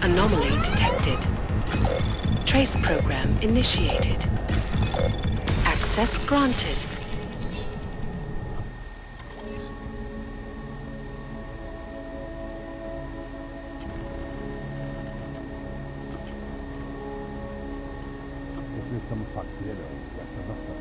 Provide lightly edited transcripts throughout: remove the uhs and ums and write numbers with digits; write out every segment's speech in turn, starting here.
Anomaly detected. Trace program initiated. Access granted. Jest tam fakt jeden, jak to zawsze.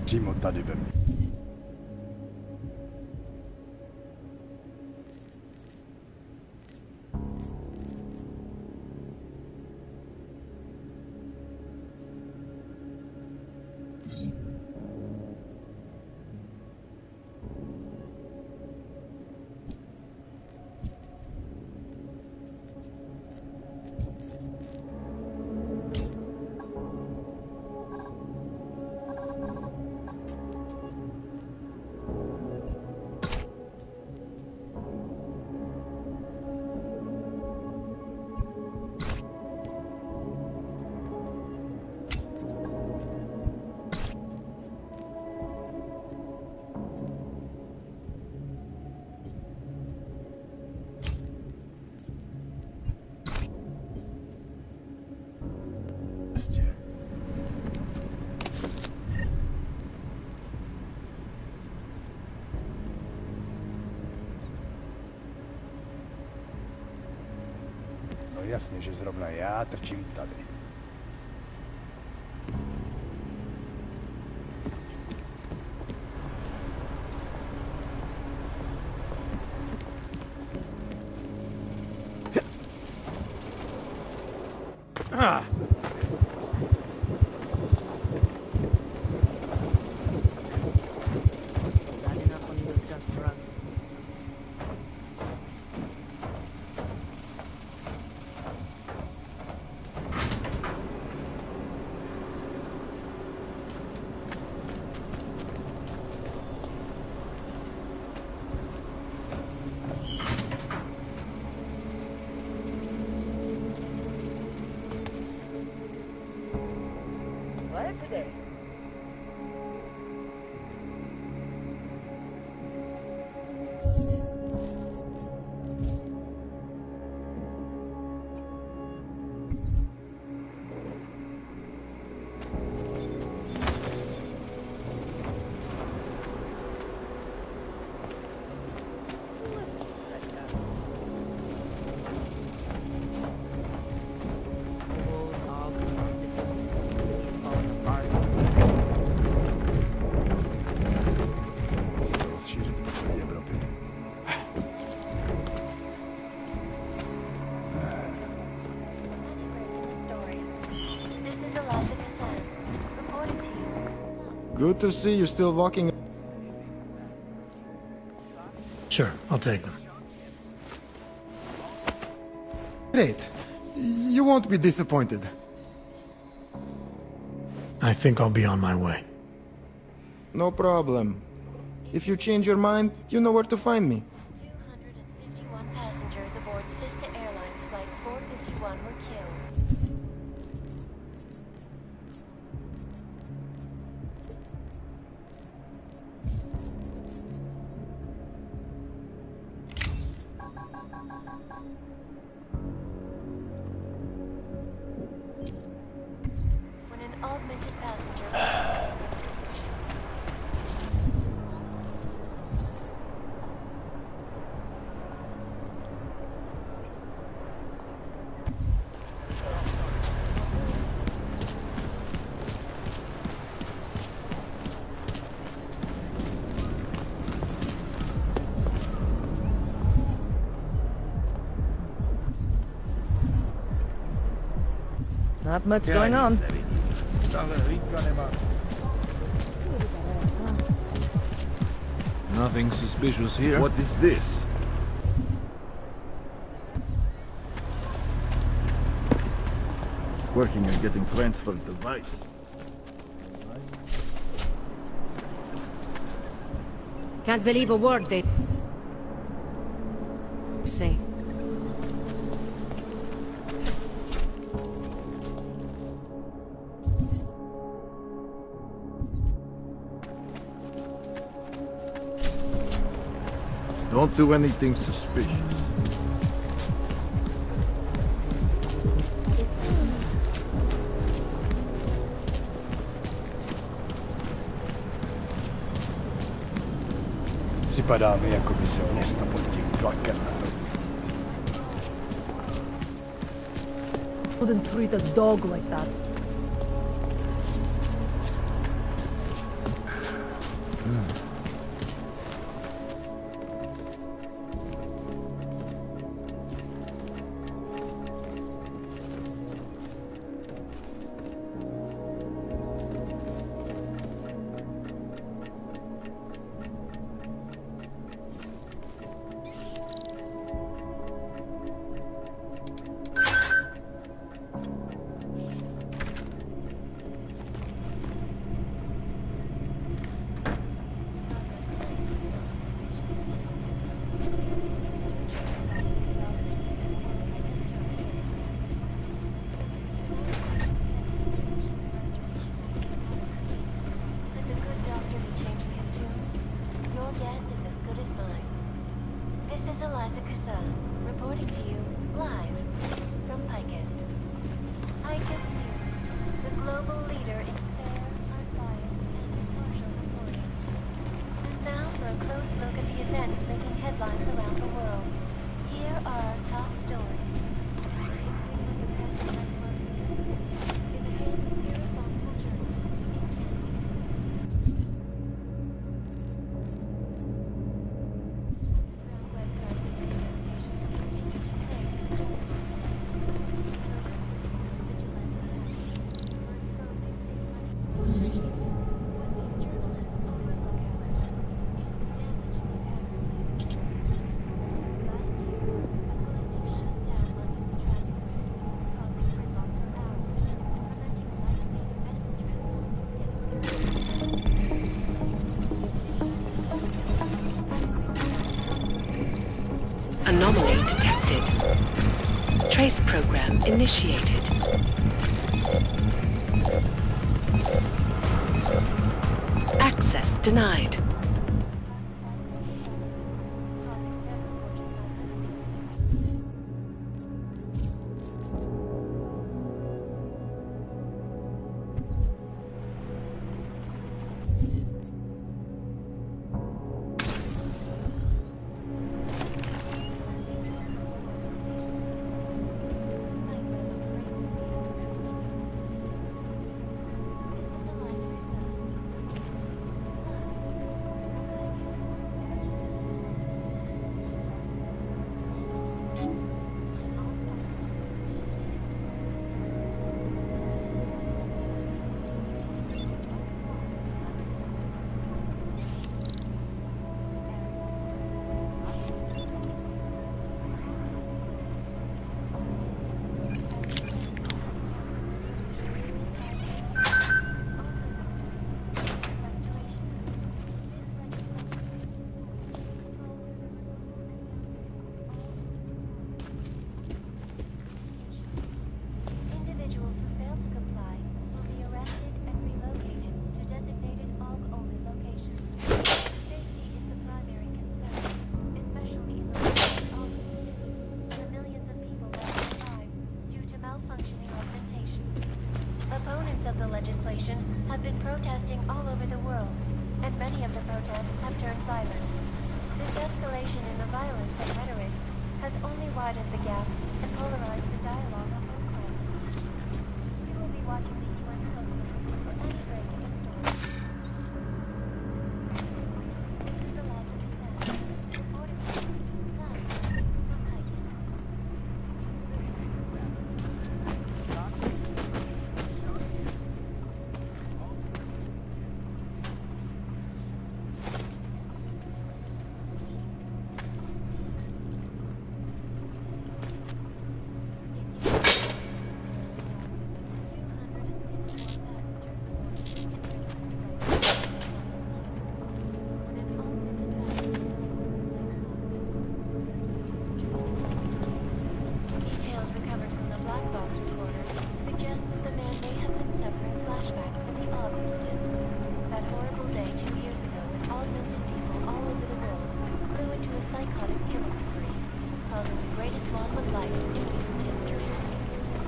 Přímo tady ve mně. No jasně, že zrovna já trčím tady. Good to see you still walking. Sure, I'll take them. Great. You won't be disappointed. I think I'll be on my way. No problem. If you change your mind, you know where to find me. 251 passengers aboard sister airlines flight 451 were killed. When an augmented passenger Not much going on. Nothing suspicious here. What is this? Working on getting transferred device. Can't believe a word they say. Don't do anything suspicious. Připadá mi, jako by se město pod tím tlakem Wouldn't treat a dog like that. reporting to you live from Picus. Picus News, the global leader in fair, unbiased, and impartial reporting. And now for a close look at the events making headlines around the world. Here are our top stories. In the hands of irresponsible journalists in Canada. Anomaly detected. Trace program initiated. Access denied. legislation have been protesting all over the world, and many of the protests have turned violent. This escalation in the violence and rhetoric has only widened the gap and polarized the dialogue on both sides of the issue. We will be watching the UN closely for any break in the story. This is the Aug Incident. Reporting to you live from Prague. Details recovered from the black box recorder suggest that the man may have been suffering flashbacks to the Aug Incident. That horrible day 2 years ago when augmented people all over the world flew into a psychotic killing spree, causing the greatest loss of life in recent history.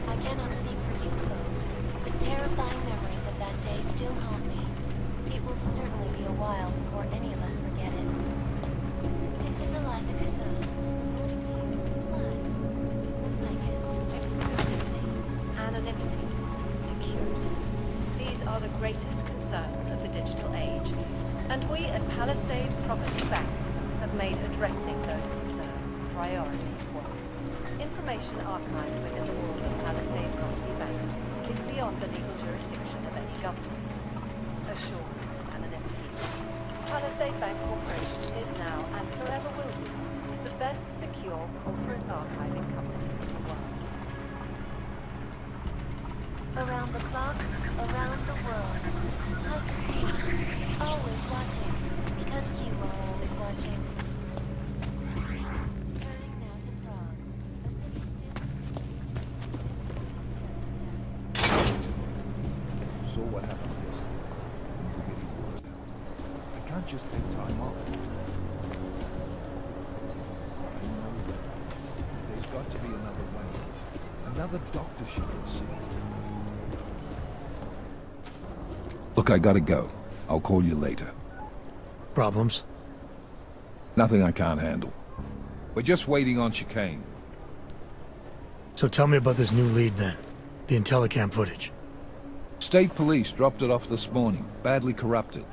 I cannot speak for you folks, but terrifying memories of that day still haunt me. It will certainly be a while before any of us forget it. This is Eliza Casson, reporting to you live from Vegas. Exclusivity, anonymity, security. These are the greatest concerns of the digital age, and we at Palisade Property Bank have made addressing those concerns priority work. Information archived within the walls of Palisade Property Bank is beyond the legal jurisdiction of any government. Assured anonymity. Palisade Bank Corporation is now and forever will be the best secure corporate archiving company in the world. Around the clock, around the world. Always watching, because you are always watching. Turning now to Prague, a city still... So what happened yesterday? Things are getting worse. I can't just take time off. I know that. There's got to be another way. Another doctor she can see. Look, I gotta go. I'll call you later. Problems? Nothing I can't handle. We're just waiting on chicane. So tell me about this new lead then. The Intellicam footage. State police dropped it off this morning, badly corrupted.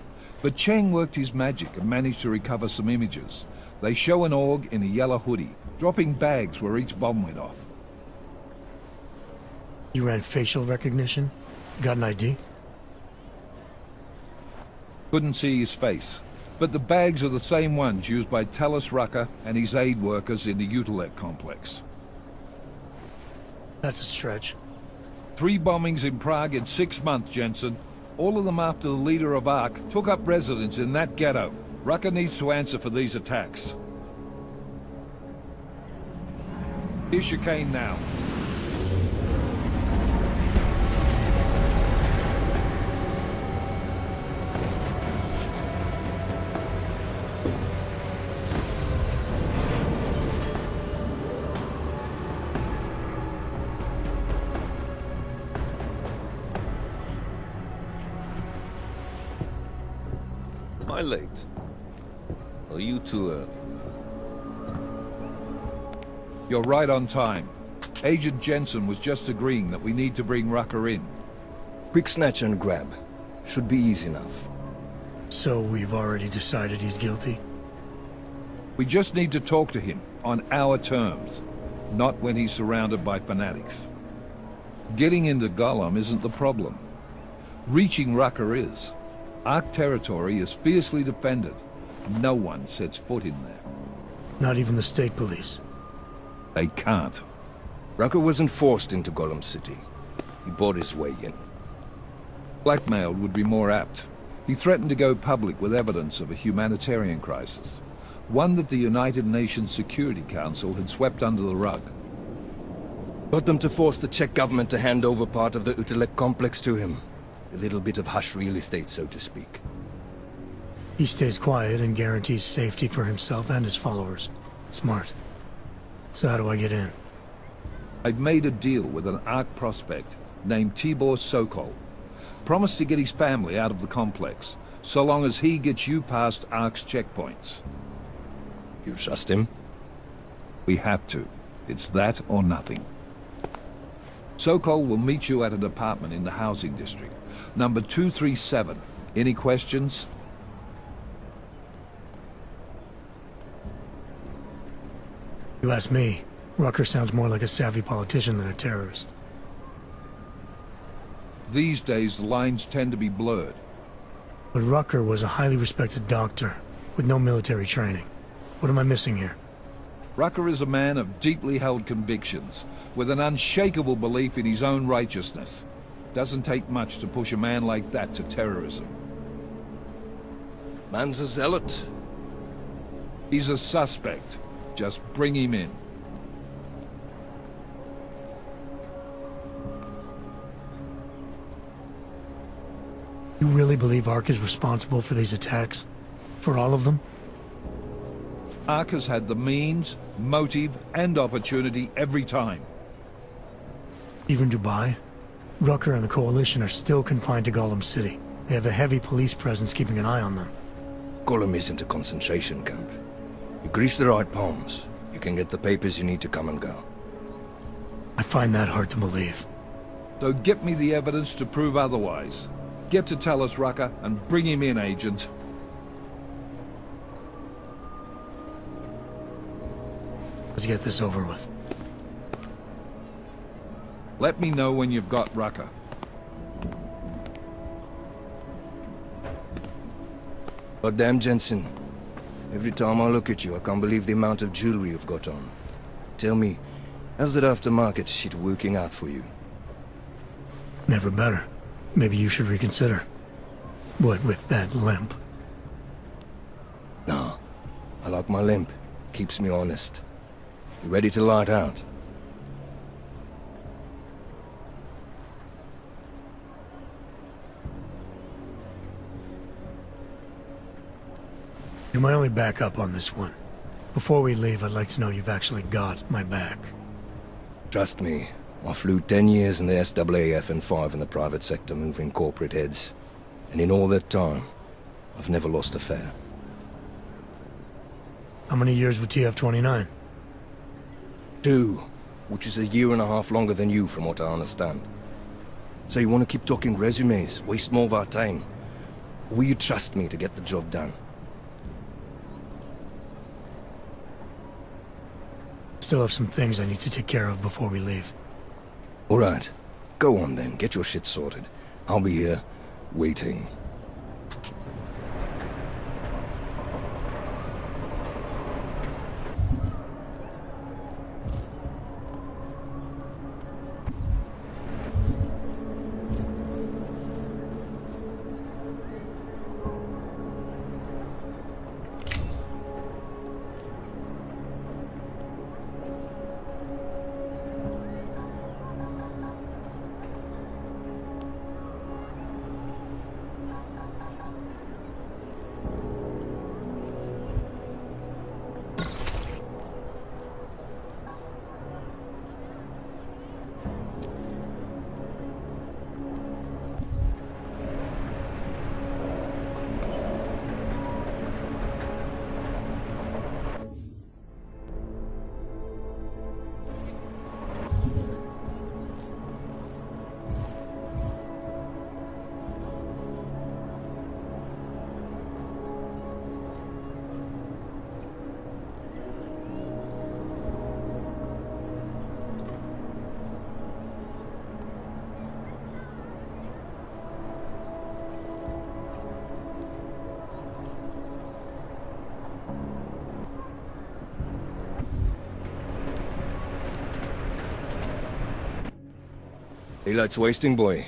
But Cheng worked his magic and managed to recover some images. They show an Aug in a yellow hoodie, dropping bags where each bomb went off. You ran facial recognition? Got an ID? Couldn't see his face. But the bags are the same ones used by Talis Rucker and his aid workers in the Utilet complex. That's a stretch. 3 bombings in Prague in 6 months, Jensen. All of them after the leader of ARC took up residence in that ghetto. Rucker needs to answer for these attacks. Here's chicane now. Am I late? Are you too early? You're right on time. Agent Jensen was just agreeing that we need to bring Rucker in. Quick snatch and grab. Should be easy enough. So we've already decided he's guilty? We just need to talk to him on our terms, not when he's surrounded by fanatics. Getting into Gollum isn't the problem. Reaching Rucker is. Ark territory is fiercely defended. No one sets foot in there. Not even the state police? They can't. Rucker wasn't forced into Gollum City. He bought his way in. Blackmailed would be more apt. He threatened to go public with evidence of a humanitarian crisis. One that the United Nations Security Council had swept under the rug. Got them to force the Czech government to hand over part of the Utilet complex to him. A little bit of hush real estate, so to speak. He stays quiet and guarantees safety for himself and his followers. Smart. So how do I get in? I've made a deal with an ARC prospect named Tibor Sokol. Promise to get his family out of the complex, so long as he gets you past ARC's checkpoints. You trust him? We have to. It's that or nothing. Sokol will meet you at an apartment in the housing district. Number 237. Any questions? You ask me, Rucker sounds more like a savvy politician than a terrorist. These days, the lines tend to be blurred. But Rucker was a highly respected doctor, with no military training. What am I missing here? Rucker is a man of deeply held convictions, with an unshakable belief in his own righteousness. Doesn't take much to push a man like that to terrorism. Man's a zealot. He's a suspect. Just bring him in. You really believe ARC is responsible for these attacks? For all of them? ARC has had the means, motive, and opportunity every time. Even Dubai? Rucker and the Coalition are still confined to Gollum City. They have a heavy police presence keeping an eye on them. Gollum isn't a concentration camp. You grease the right palms, you can get the papers you need to come and go. I find that hard to believe. So get me the evidence to prove otherwise. Get to tell us, Rucker, and bring him in, Agent. Let's get this over with. Let me know when you've got Rucker. Goddamn, Jensen. Every time I look at you, I can't believe the amount of jewelry you've got on. Tell me, how's that aftermarket shit working out for you? Never better. Maybe you should reconsider. What with that limp? No. I like my limp. Keeps me honest. You ready to light out? You're my only backup on this one. Before we leave, I'd like to know you've actually got my back. Trust me, I flew 10 years in the SAAF and 5 in the private sector moving corporate heads. And in all that time, I've never lost a fare. How many years with TF-29? 2, which is a year and a half longer than you from what I understand. So you want to keep talking resumes, waste more of our time? Or will you trust me to get the job done? Still have some things I need to take care of before we leave. All right. Go on then, get your shit sorted. I'll be here, waiting. Daylight's wasting, boy. In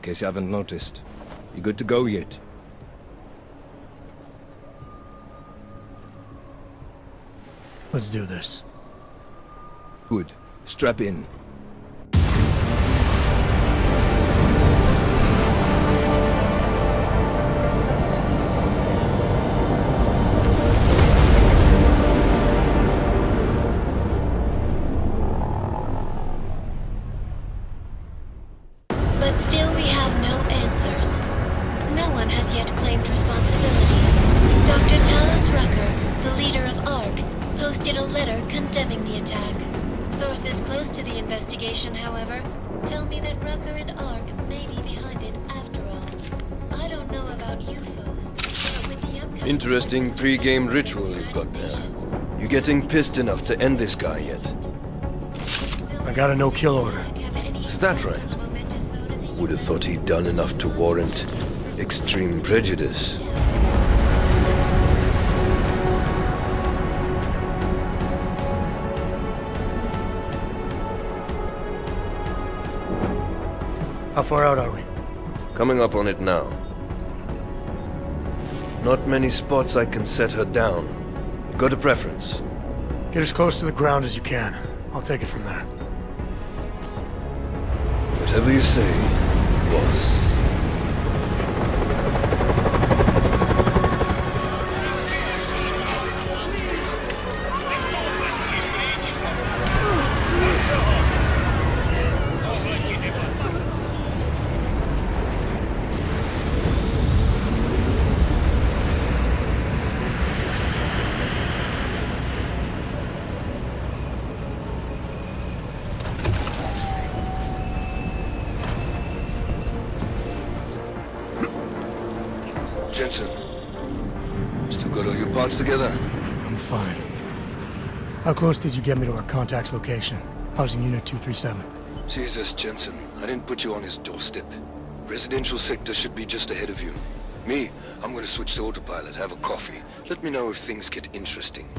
case you haven't noticed. You good to go yet? Let's do this. Good. Strap in. But still we have no answer. information, however, tell me that Rucker and Ark may be behind it after all. I don't know about you folks, but with the upcoming... Interesting pre-game ritual you've got there. You getting pissed enough to end this guy yet? I got a no-kill order. Is that right? Would have thought he'd done enough to warrant extreme prejudice. How far out are we? Coming up on it now. Not many spots I can set her down. You got a preference? Get as close to the ground as you can. I'll take it from there. Whatever you say, boss. Jensen, still got all your parts together? I'm fine. How close did you get me to our contact's location? I was in Unit 237. Jesus, Jensen, I didn't put you on his doorstep. Residential sector should be just ahead of you. Me, I'm gonna switch to autopilot, have a coffee. Let me know if things get interesting.